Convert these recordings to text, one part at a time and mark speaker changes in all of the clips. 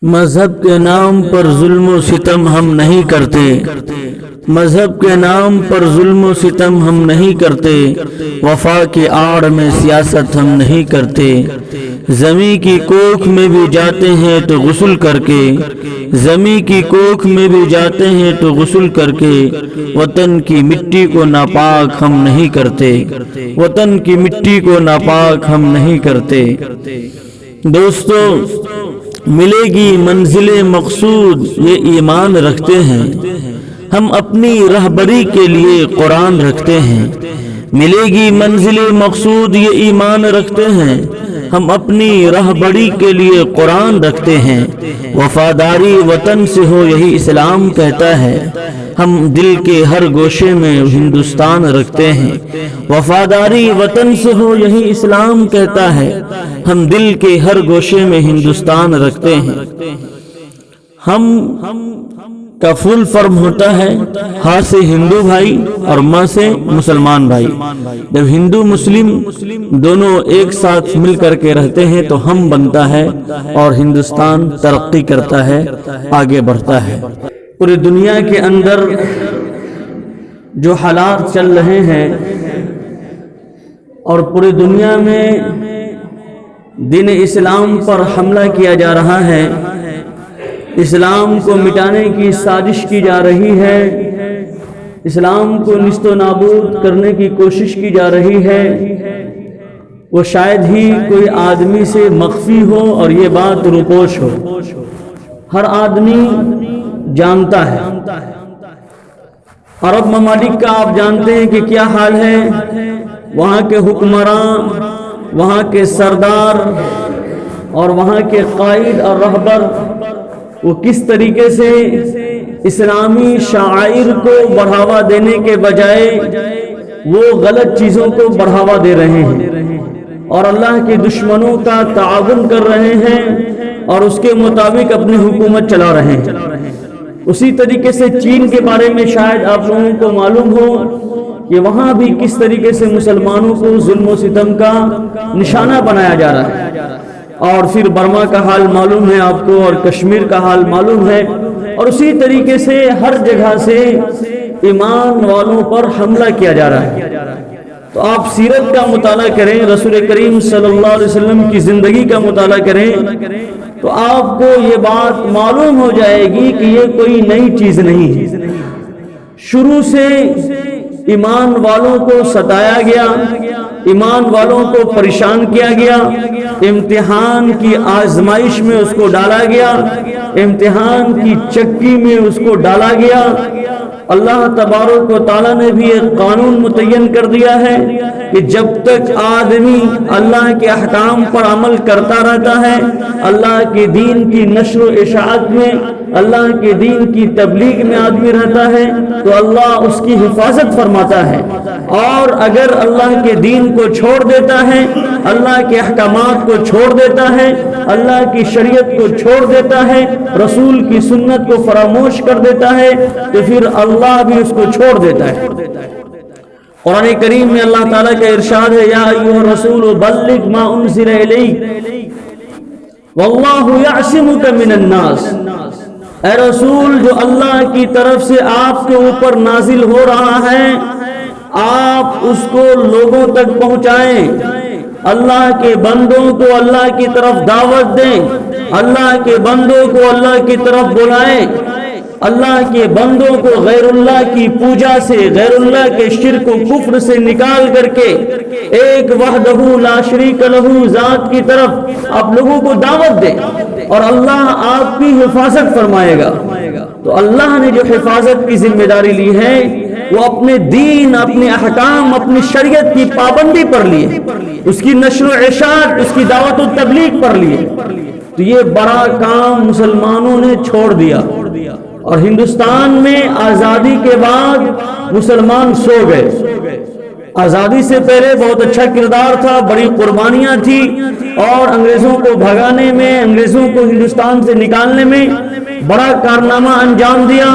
Speaker 1: مذہب کے نام پر ظلم و ستم ہم نہیں کرتے، مذہب کے نام پر ظلم و ستم ہم نہیں کرتے، وفا کی آڑ میں سیاست ہم نہیں کرتے، زمیں کی کوکھ میں بھی جاتے ہیں تو غسل کر کے، زمیں کی کوکھ میں بھی جاتے ہیں تو غسل کر کے، وطن کی مٹی کو ناپاک ہم نہیں کرتے، وطن کی مٹی کو ناپاک ہم نہیں کرتے۔ دوستو، ملے گی منزل مقصود یہ ایمان رکھتے ہیں، ہم اپنی رہبری کے لیے قرآن رکھتے ہیں۔ ملے گی منزل مقصود یہ ایمان رکھتے ہیں، ہم اپنی رہبری کے لیے قرآن رکھتے ہیں۔ وفاداری وطن سے ہو یہی اسلام کہتا ہے، ہم دل کے ہر گوشے میں ہندوستان رکھتے ہیں۔ وفاداری وطن سے ہو یہی اسلام کہتا ہے، ہم دل کے ہر گوشے میں ہندوستان رکھتے ہیں۔ ہم کا فل فرم ہوتا ہے ہاں سے ہندو بھائی اور ماں سے مسلمان بھائی۔ جب ہندو مسلم دونوں ایک ساتھ مل کر کے رہتے ہیں تو ہم بنتا ہے اور ہندوستان ترقی کرتا ہے، آگے بڑھتا ہے۔ پوری دنیا کے اندر جو حالات چل رہے ہیں اور پوری دنیا میں دین اسلام پر حملہ کیا جا رہا ہے، اسلام کو مٹانے کی سازش کی جا رہی ہے، اسلام کو نیست و نابود کرنے کی کوشش کی جا رہی ہے، وہ شاید ہی کوئی آدمی سے مخفی ہو اور یہ بات روپوش ہو، ہر آدمی جانتا ہے۔ عرب ممالک کا آپ جانتے ہیں کہ کیا حال ہے، وہاں کے حکمراں، وہاں کے سردار اور وہاں کے قائد اور رہبر وہ کس طریقے سے اسلامی شعائر کو بڑھاوا دینے کے بجائے وہ غلط چیزوں کو بڑھاوا دے رہے ہیں اور اللہ کے دشمنوں کا تعاون کر رہے ہیں اور اس کے مطابق اپنی حکومت چلا رہے ہیں۔ اسی طریقے سے چین کے بارے میں شاید آپ لوگوں کو معلوم ہو کہ وہاں بھی کس طریقے سے مسلمانوں کو ظلم و ستم کا نشانہ بنایا جا رہا ہے، اور پھر برما کا حال معلوم ہے آپ کو اور کشمیر کا حال معلوم ہے، اور اسی طریقے سے ہر جگہ سے ایمان والوں پر حملہ کیا جا رہا ہے۔ تو آپ سیرت کا مطالعہ کریں، رسول کریم صلی اللہ علیہ وسلم کی زندگی کا مطالعہ کریں تو آپ کو یہ بات معلوم ہو جائے گی کہ یہ کوئی نئی چیز نہیں ہے۔ شروع سے ایمان والوں کو ستایا گیا، ایمان والوں کو پریشان کیا گیا، امتحان کی آزمائش میں اس کو ڈالا گیا، امتحان کی چکی میں اس کو ڈالا گیا۔ اللہ تبارک و تعالیٰ نے بھی ایک قانون متعین کر دیا ہے کہ جب تک آدمی اللہ کے احکام پر عمل کرتا رہتا ہے، اللہ کے دین کی نشر و اشاعت میں، اللہ کے دین کی تبلیغ میں آدمی رہتا ہے تو اللہ اس کی حفاظت فرماتا ہے، اور اگر اللہ کے دین کو چھوڑ دیتا ہے، اللہ کے احکامات کو چھوڑ دیتا ہے، اللہ کی شریعت کو چھوڑ دیتا ہے، رسول کی سنت کو فراموش کر دیتا ہے تو پھر اللہ بھی اس کو چھوڑ دیتا ہے۔ قرآن کریم میں اللہ تعالیٰ کا ارشاد ہے، یا ایھا الرسول بلغ ما انزل الیک واللہ یعصمک من الناس۔ اے رسول، جو اللہ کی طرف سے آپ کے اوپر نازل ہو رہا ہے آپ اس کو لوگوں تک پہنچائیں، اللہ کے بندوں کو اللہ کی طرف دعوت دیں، اللہ کے بندوں کو اللہ کی طرف بلائیں، اللہ کے بندوں کو غیر اللہ کی پوجا سے، غیر اللہ کے شرک و کفر سے نکال کر کے ایک وحدہ لا شریک لہ ذات کی طرف آپ لوگوں کو دعوت دیں اور اللہ آپ کی حفاظت فرمائے گا۔ تو اللہ نے جو حفاظت کی ذمہ داری لی ہے وہ اپنے دین، اپنے احکام، اپنی شریعت کی پابندی پر لیے، اس کی نشر و اشاعت، اس کی دعوت و تبلیغ پر لیے۔ تو یہ بڑا کام مسلمانوں نے چھوڑ دیا، اور ہندوستان میں آزادی کے بعد مسلمان سو گئے۔ آزادی سے پہلے بہت اچھا کردار تھا، بڑی قربانیاں تھی، اور انگریزوں کو بھگانے میں، انگریزوں کو ہندوستان سے نکالنے میں بڑا کارنامہ انجام دیا۔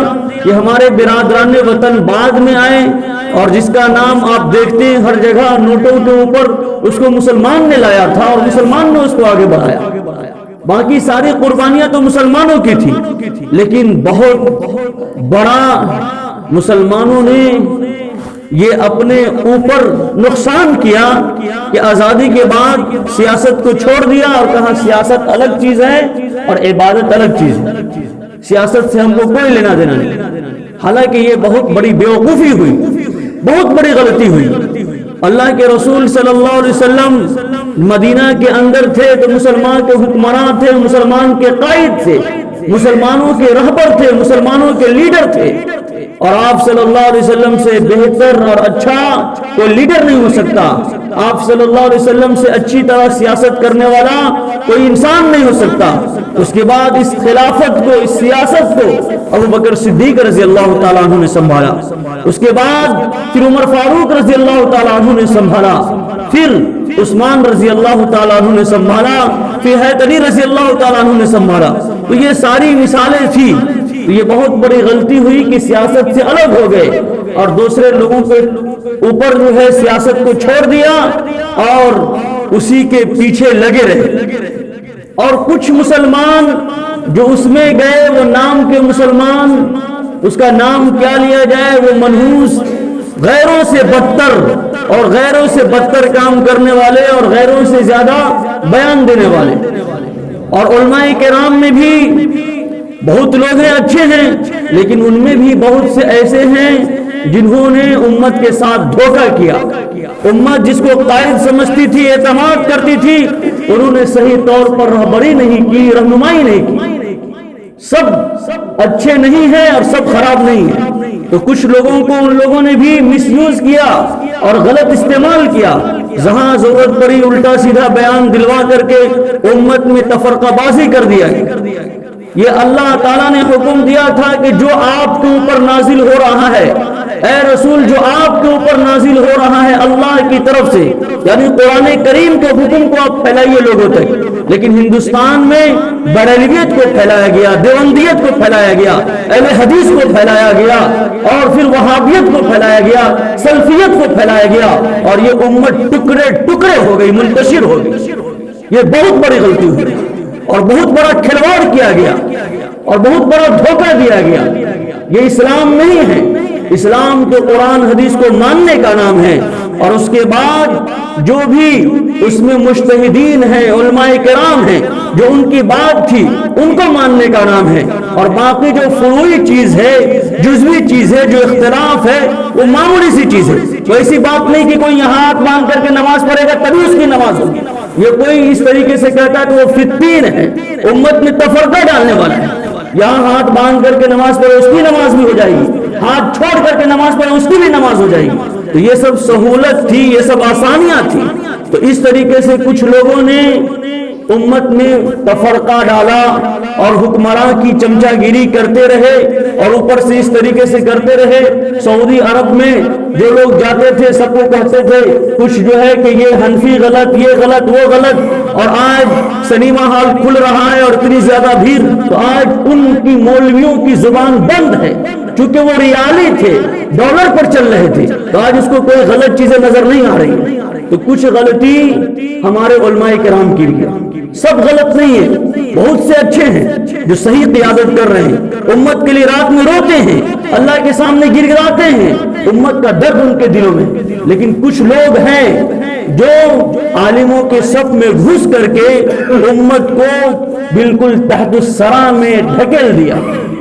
Speaker 1: یہ ہمارے برادران وطن بعد میں آئے، اور جس کا نام آپ دیکھتے ہیں ہر جگہ نوٹوں کے اوپر، اس کو مسلمان نے لایا تھا اور مسلمان نے اس کو آگے بڑھایا۔ باقی ساری قربانیاں تو مسلمانوں کی تھی، لیکن بہت بڑا مسلمانوں نے یہ اپنے اوپر نقصان کیا کہ آزادی کے بعد سیاست کو چھوڑ دیا اور کہا سیاست الگ چیز ہے اور عبادت الگ چیز ہے، سیاست سے ہم کو کوئی لینا دینا نہیں۔ حالانکہ یہ بہت بڑی بیوقوفی ہوئی، بہت بڑی غلطی ہوئی۔ اللہ کے رسول صلی اللہ علیہ وسلم مدینہ کے اندر تھے تو مسلمان کے حکمران تھے، مسلمان کے قائد تھے، مسلمانوں کے رہبر تھے، مسلمانوں کے لیڈر تھے، اور آپ صلی اللہ علیہ وسلم سے بہتر اور اچھا کوئی لیڈر نہیں ہو سکتا، آپ صلی اللہ علیہ وسلم سے اچھی طرح سیاست کرنے والا کوئی انسان نہیں ہو سکتا۔ اس کے بعد اس خلافت کو، اس سیاست کو ابو بکر صدیق رضی اللہ تعالیٰ عنہ نے سنبھالا، اس کے بعد پھر عمر فاروق رضی اللہ تعالیٰ عنہ نے سنبھالا، پھر عثمان رضی اللہ تعالیٰ عنہ نے سنبھالا، پھر حضرت علی رضی اللہ تعالیٰ عنہ نے سنبھالا۔ تو یہ ساری مثالیں تھی۔ تو یہ بہت بڑی غلطی ہوئی کہ سیاست سے الگ ہو گئے اور دوسرے لوگوں کے اوپر جو ہے سیاست کو چھوڑ دیا اور اسی کے پیچھے لگے رہے۔ اور کچھ مسلمان جو اس میں گئے وہ نام کے مسلمان، اس کا نام کیا لیا جائے، وہ منحوس، غیروں سے بدتر اور غیروں سے بدتر کام کرنے والے اور غیروں سے زیادہ بیان دینے والے۔ اور علماء کرام میں بھی بہت لوگ ہیں اچھے ہیں، لیکن ان میں بھی بہت سے ایسے ہیں جنہوں نے امت کے ساتھ دھوکہ کیا۔ امت جس کو قائد سمجھتی تھی، اعتماد کرتی تھی، انہوں نے صحیح طور پر رہبری نہیں کی، رہنمائی نہیں کی۔ سب اچھے نہیں ہیں اور سب خراب نہیں ہیں، تو کچھ لوگوں کو ان لوگوں نے بھی مس یوز کیا اور غلط استعمال کیا، جہاں ضرورت پڑی الٹا سیدھا بیان دلوا کر کے امت میں تفرقہ بازی کر دیا۔ یہ اللہ تعالیٰ نے حکم دیا تھا کہ جو آپ کے اوپر نازل ہو رہا ہے، اے رسول جو آپ کے اوپر نازل ہو رہا ہے اللہ کی طرف سے، یعنی قرآن کریم کے حکم کو آپ پھیلائیے لوگوں تک۔ لیکن ہندوستان میں بریلویت کو پھیلایا گیا، دیوبندیت کو پھیلایا گیا، اہل حدیث کو پھیلایا گیا، اور پھر وہابیت کو پھیلایا گیا، سلفیت کو پھیلایا گیا، اور یہ امت ٹکڑے ٹکڑے ہو گئی، منتشر ہو گئی۔ یہ بہت بڑی غلطی ہوئی اور بہت بڑا کھلواڑ کیا گیا اور بہت بڑا دھوکہ دیا گیا۔ یہ اسلام نہیں ہے۔ اسلام تو قرآن حدیث کو ماننے کا نام ہے، اور اس کے بعد جو بھی اس میں مجتہدین ہیں، علماء کرام ہیں، جو ان کی بات تھی ان کو ماننے کا نام ہے، اور باقی جو فروعی چیز ہے، جزوی چیز ہے، جو اختلاف ہے، وہ معمولی سی چیز ہے۔ تو ایسی بات نہیں کہ کوئی یہاں ہاتھ باندھ کر کے نماز پڑھے گا تبھی اس کی نماز ہوگی۔ یہ کوئی اس طریقے سے کہتا ہے کہ وہ فتین ہے، امت میں تفرقہ ڈالنے والا ہے، یہاں ہاتھ باندھ کر کے نماز پڑھے اس کی نماز بھی ہو جائے گی، ہاتھ چھوڑ کر کے نماز پڑھے اس کی بھی نماز ہو جائے گی۔ تو یہ سب سہولت تھی، یہ سب آسانیاں تھی۔ تو اس طریقے سے کچھ لوگوں نے امت میں تفرقہ ڈالا اور حکمراں کی چمچہ گیری کرتے رہے، اور اوپر سے اس طریقے سے کرتے رہے۔ سعودی عرب میں جو لوگ جاتے تھے سب کو کہتے تھے کچھ جو ہے کہ یہ حنفی غلط، یہ غلط، وہ غلط، اور آج سنیما ہال کھل رہا ہے اور اتنی زیادہ بھیڑ، تو آج ان کی مولویوں کی زبان بند ہے، چونکہ وہ ریالی تھے، ڈالر پر چل رہے تھے، تو آج اس کو کوئی غلط چیزیں نظر نہیں آ رہی۔ تو کچھ غلطی ہمارے علماء کرام کی بھی ہے، سب غلط نہیں ہے، بہت سے اچھے ہیں جو صحیح قیادت کر رہے ہیں، امت کے لیے رات میں روتے ہیں، اللہ کے سامنے گر گراتے ہیں، امت کا درد ان کے دلوں میں۔ لیکن کچھ لوگ ہیں جو عالموں کے صف میں گھس کر کے امت کو بالکل تحت الثرى میں ڈھکیل دیا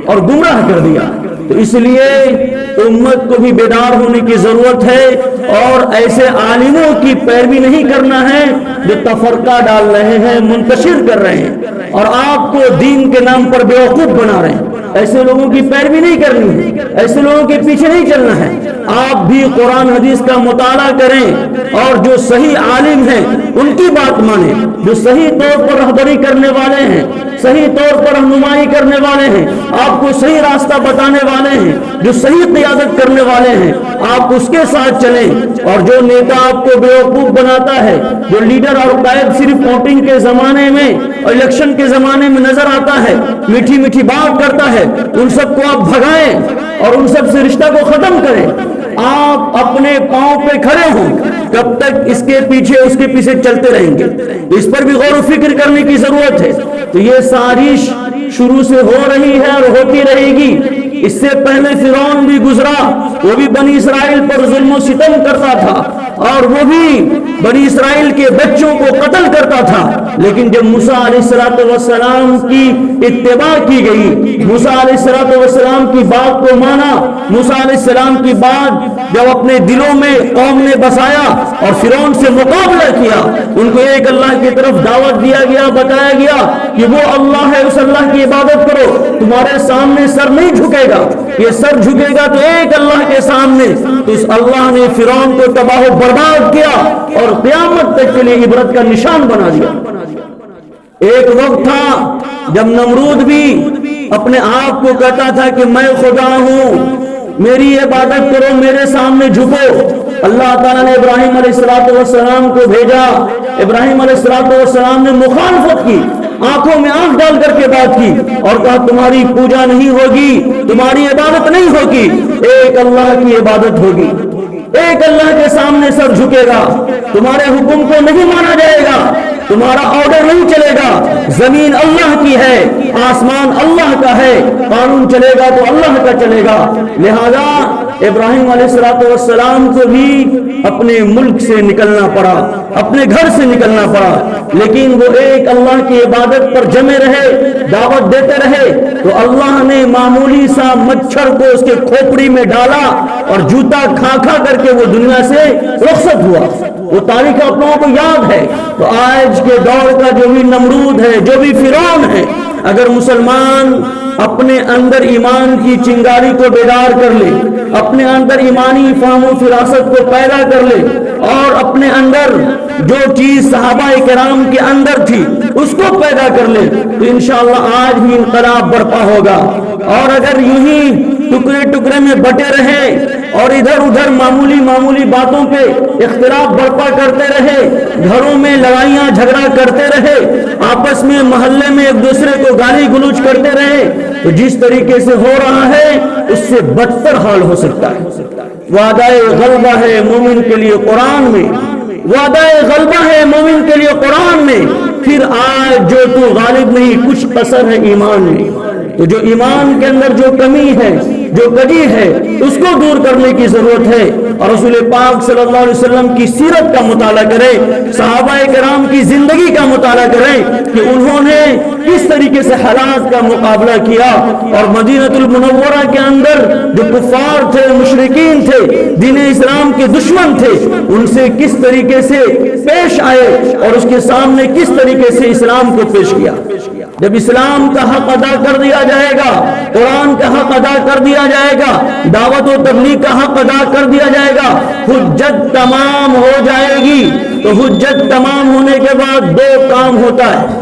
Speaker 1: اور گمراہ کر دیا۔ تو اس لیے امت کو بھی بیدار ہونے کی ضرورت ہے، اور ایسے عالموں کی پیروی نہیں کرنا ہے جو تفرقہ ڈال رہے ہیں، منتشر کر رہے ہیں، اور آپ کو دین کے نام پر بیوقوف بنا رہے ہیں۔ ایسے لوگوں کی پیروی نہیں کرنی ہے، ایسے لوگوں کے پیچھے نہیں چلنا ہے۔ آپ بھی قرآن حدیث کا مطالعہ کریں، اور جو صحیح عالم ہیں ان کی بات مانیں، جو صحیح طور پر رہبری کرنے والے ہیں، صحیح طور پر رہنمائی کرنے والے ہیں، آپ کو صحیح راستہ بتانے والے ہیں، جو صحیح قیادت کرنے والے ہیں، آپ اس کے ساتھ چلیں۔ اور جو نیتا آپ کو بیوقوف بناتا ہے، جو لیڈر اور قائد صرف ووٹنگ کے زمانے میں اور الیکشن کے زمانے میں نظر آتا ہے، میٹھی میٹھی بات کرتا ہے، ان سب کو آپ بھگائیں اور ان سب سے رشتہ کو ختم کریں۔ آپ اپنے پاؤں پہ کھڑے ہوں، کب تک اس کے پیچھے چلتے رہیں گے؟ اس پر بھی غور و فکر کرنے کی ضرورت ہے۔ تو یہ سازش شروع سے ہو رہی ہے اور ہوتی رہے گی۔ اس سے پہلے فرعون بھی گزرا، وہ بھی بنی اسرائیل پر ظلم و ستم کرتا تھا، اور وہ بھی بنی اسرائیل کے بچوں کو قتل کرتا تھا۔ لیکن جب موسیٰ علیہ السلام کی اتباع کی گئی، موسیٰ علیہ السلام کی بات کو مانا، موسیٰ علیہ السلام کی بات جب اپنے دلوں میں قوم نے بسایا اور فرعون سے مقابلہ کیا، ان کو ایک اللہ کی طرف دعوت دیا گیا، بتایا گیا کہ وہ اللہ ہے، اس اللہ کی عبادت کرو، تمہارے سامنے سر نہیں جھکے گا، یہ سر جھکے گا تو ایک اللہ کے سامنے۔ تو اس اللہ نے فرعون کو تباہ و برباد کیا اور قیامت تک کے لیے عبرت کا نشان بنا دیا۔ ایک وقت تھا جب نمرود بھی اپنے آپ کو کہتا تھا کہ میں خدا ہوں، میری عبادت کرو، میرے سامنے جھکو۔ اللہ تعالیٰ نے ابراہیم علیہ السلام کو بھیجا، ابراہیم علیہ السلام نے مخالفت کی، آنکھوں میں آنکھ ڈال کر کے بات کی اور کہا تمہاری پوجا نہیں ہوگی، تمہاری عبادت نہیں ہوگی، ایک اللہ کی عبادت ہوگی، ایک اللہ کے سامنے سر جھکے گا، تمہارے حکم کو نہیں مانا جائے گا، تمہارا آرڈر نہیں چلے گا، زمین اللہ کی ہے، آسمان اللہ کا ہے، قانون چلے گا تو اللہ کا چلے گا۔ لہذا ابراہیم علیہ السلام کو بھی اپنے ملک سے نکلنا پڑا، اپنے گھر سے نکلنا پڑا، لیکن وہ ایک اللہ کی عبادت پر جمے رہے، دعوت دیتے رہے۔ تو اللہ نے معمولی سا مچھر کو اس کے کھوپڑی میں ڈالا اور جوتا کھا کھا کر کے وہ دنیا سے رخصت ہوا۔ وہ تاریخ آپ لوگوں کو یاد ہے۔ تو آج کے دور کا جو بھی نمرود ہے، جو بھی فرعون ہے، اگر مسلمان اپنے اندر ایمان کی چنگاری کو بیدار کر لے، اپنے اندر ایمانی فہم و فراست کو پیدا کر لے اور اپنے اندر جو چیز صحابہ کرام کے اندر تھی اس کو پیدا کر لے تو انشاءاللہ آج بھی انقلاب برپا ہوگا۔ اور اگر یوں ہی ٹکڑے ٹکڑے میں بٹے رہے اور ادھر ادھر معمولی باتوں پہ اختلاف برپا کرتے رہے، گھروں میں لڑائیاں جھگڑا کرتے رہے، آپس میں محلے میں ایک دوسرے کو گالی گلوچ کرتے رہے، تو جس طریقے سے ہو رہا ہے اس سے بدتر حال ہو سکتا ہے۔ وعدہ غلبہ ہے مومن کے لیے قرآن میں، وعدہ غلبہ ہے مومن کے لیے قرآن میں، پھر آج جو تو غالب نہیں، کچھ قصر ہے ایمان میں۔ تو جو ایمان کے اندر جو کمی ہے، جو کجی ہے، اس کو دور کرنے کی ضرورت ہے۔ اور رسول پاک صلی اللہ علیہ وسلم کی سیرت کا مطالعہ کریں، صحابہ کرام کی زندگی کا مطالعہ کریں کہ انہوں نے کس طریقے سے حالات کا مقابلہ کیا، اور مدینہ المنورہ کے اندر جو کفار تھے، مشرکین تھے، دین اسلام کے دشمن تھے، ان سے کس طریقے سے پیش آئے اور اس کے سامنے کس طریقے سے اسلام کو پیش کیا۔ جب اسلام کا حق ادا کر دیا جائے گا، قرآن کا حق ادا کر دیا جائے گا، دعوت و تبلیغ کا حق ادا کر دیا جائے گا، حجت تمام ہو جائے گی۔ تو حجت تمام ہونے کے بعد دو کام ہوتا ہے۔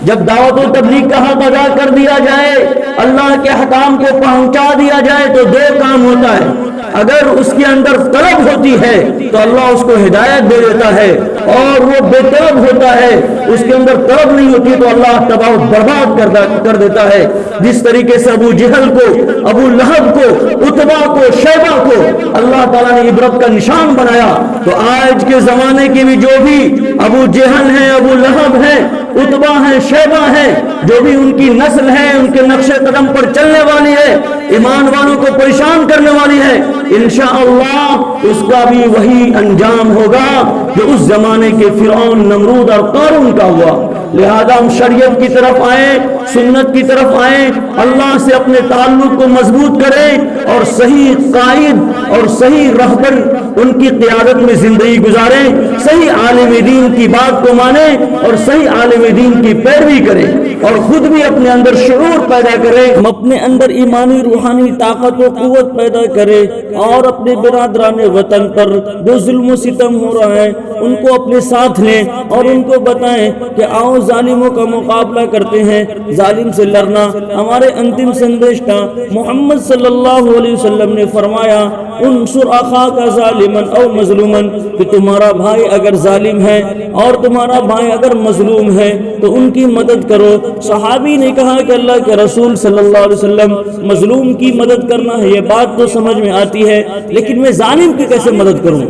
Speaker 1: جب دعوت و تبلیغ کا حق ادا کر دیا جائے، اللہ کے حکام کو پہنچا دیا جائے، تو دو کام ہوتا ہے۔ اگر اس کے اندر طلب ہوتی ہے تو اللہ اس کو ہدایت دے دیتا ہے، اور وہ بے طلب ہوتا ہے، اس کے اندر طلب نہیں ہوتی تو اللہ تباہ و برباد کر دیتا ہے۔ جس طریقے سے ابو جہل کو، ابو لہب کو، عتبہ کو، شیبہ کو اللہ تعالیٰ نے عبرت کا نشان بنایا، تو آج کے زمانے کے بھی جو بھی ابو جہل ہیں، ابو لہب ہیں، عتبہ ہیں، شیبہ ہیں، جو بھی ان کی نسل ہے، ان کے نقش قدم پر چلنے والی ہے، ایمان والوں کو پریشان کرنے والی ہے، انشاءاللہ اس کا بھی وہی انجام ہوگا جو اس زمانے کے فرعون، نمرود اور قارون کا ہوا۔ لہذا ہم شریعت کی طرف آئیں، سنت کی طرف آئیں، اللہ سے اپنے تعلق کو مضبوط کریں اور صحیح قائد اور صحیح رہبر ان کی قیادت میں زندگی گزاریں، صحیح عالم دین کی بات کو مانیں اور صحیح عالم دین کی پیروی کریں، اور خود بھی اپنے اندر شعور پیدا کریں، ہم اپنے اندر ایمانی روحانی طاقت و قوت پیدا کریں، اور اپنے برادران وطن پر جو ظلم و ستم ہو رہا ہے ان کو اپنے ساتھ لیں اور ان کو بتائیں کہ آؤ ظالموں کا مقابلہ کرتے ہیں، ظالم سے لڑنا ہمارے انتم سندیش کا۔ محمد صلی اللہ علیہ وسلم نے فرمایا انصر اخاک ظالم ظالمن او مظلومن، کہ تمہارا بھائی اگر ظالم ہے اور تمہارا بھائی اگر مظلوم ہے تو ان کی مدد کرو۔ صحابی نے کہا کہ اللہ کے رسول صلی اللہ علیہ وسلم مظلوم کی مدد کرنا ہے، یہ بات تو سمجھ میں آتی ہے، لیکن میں ظالم کی کیسے مدد کروں؟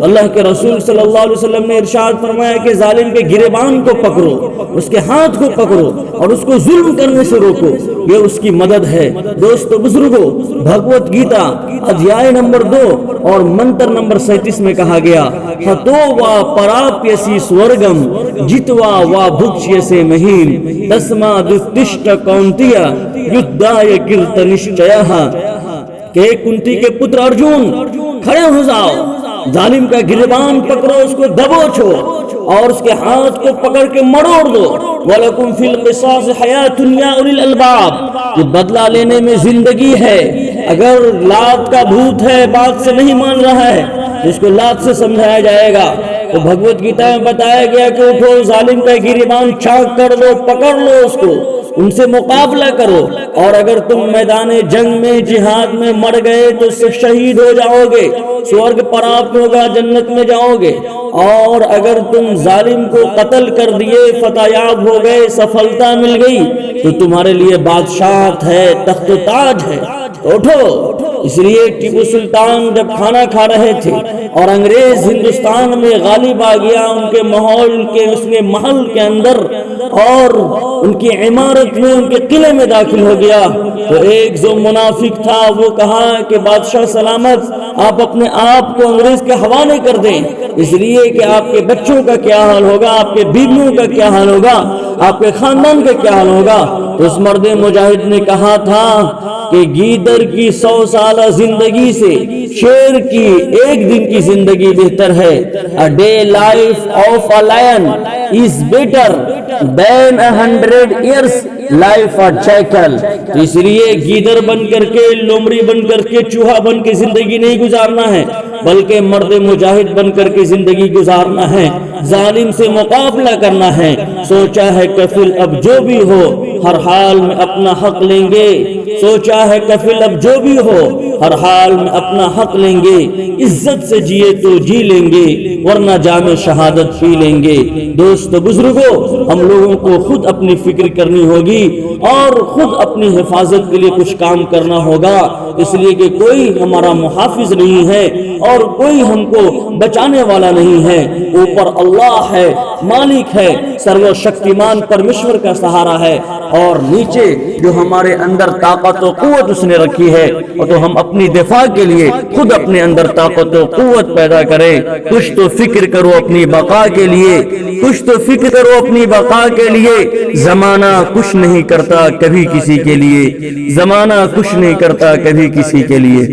Speaker 1: اللہ کے رسول صلی اللہ علیہ وسلم نے ارشاد فرمایا کہ ظالم کے گریبان کو پکڑو، اس کے ہاتھ کو پکڑو اور اس کو ظلم کرنے سے روکو، یہ اس کی مدد ہے۔ دوستو بزرگو، بھگوت گیتا ادھیائے نمبر 2 اور منتر نمبر 37 میں کہا گیا، ہتو وا پراپیسی سورگم جتوا وا بھکشیسے مہیم تسما دستشٹ کونتیا یدھائے کیرتنشچیہ، کہ کنتی کے پتر ارجن کھڑے ہو جاؤ، ظالم کا گریبان پکڑو، اس کو دبوچو اور اس کے ہاتھ کو پکڑ کے مڑوڑ دو۔ وَلَكُمْ فِي الْقِصَاصِ حَيَاةٌ يَا أُولِي الْأَلْبَابِ، یہ بدلہ لینے میں زندگی ہے۔ اگر لات کا بھوت ہے، بات سے نہیں مان رہا ہے، جس کو لات سے سمجھایا جائے گا، تو بھگوت گیتا میں بتایا گیا کہ اٹھو، ظالم کا گریبان چاک کر دو، پکڑ لو اس کو، ان سے مقابلہ کرو، اور اگر تم میدان جنگ میں جہاد میں مر گئے تو شہید ہو جاؤ گے، سورگ پراپت ہوگا، جنت میں جاؤ گے، اور اگر تم ظالم کو قتل کر دیے، فتح یاب ہو گئے، سفلتا مل گئی، تو تمہارے لیے بادشاہت ہے، تخت و تاج ہے۔ اٹھو۔ اس لیے ٹیپو سلطان جب کھانا کھا رہے تھے اور انگریز ہندوستان میں غالب آ گیا، ان کے ماحول کے، اس کے محل کے اندر اور ان کی عمارت میں، ان کے قلعے میں داخل ہو گیا، تو ایک جو منافق تھا وہ کہا کہ بادشاہ سلامت، آپ اپنے آپ کو انگریز کے حوالے کر دیں، اس لیے کہ آپ کے بچوں کا کیا حال ہوگا، آپ کے بیویوں کا کیا حال ہوگا، آپ کے خاندان کا کیا حال ہوگا۔ تو اس مرد مجاہد نے کہا تھا کہ گیدڑ کی 100 سالہ زندگی سے شیر کی ایک دن کی زندگی بہتر ہے۔ A day life of a lion is better than 100 years life a jackal۔ تو اس لیے گیدڑ بن کر کے، لومڑی بن کر کے، چوہا بن کے زندگی نہیں گزارنا ہے، بلکہ مرد مجاہد بن کر کے زندگی گزارنا ہے، ظالم سے مقابلہ کرنا ہے۔ سوچا ہے کفل اب جو بھی ہو ہر حال میں اپنا حق لیں گے، سوچا ہے کفل اب جو بھی ہو ہر حال میں اپنا حق لیں گے، عزت سے جیے تو جی لیں گے ورنہ جام شہادت پی لیں گے۔ دوست بزرگوں، ہم لوگوں کو خود اپنی فکر کرنی ہوگی اور خود اپنی حفاظت کے لیے کچھ کام کرنا ہوگا، اس لیے کہ کوئی ہمارا محافظ نہیں ہے اور کوئی ہم کو بچانے والا نہیں ہے، اوپر اللہ ہے، مالک ہے، سرو شکتیمان پرمیشور کا سہارا ہے، اور نیچے جو ہمارے اندر طاقت و قوت اس نے رکھی ہے، اور تو ہم اپنی دفاع کے لیے خود اپنے اندر طاقت و قوت پیدا کریں۔ کچھ تو فکر کرو اپنی بقا کے لیے، کچھ تو فکر کرو اپنی بقا کے لیے، زمانہ کچھ نہیں کرتا کبھی کسی کے لیے، زمانہ کچھ نہیں کرتا کبھی کسی کے لیے۔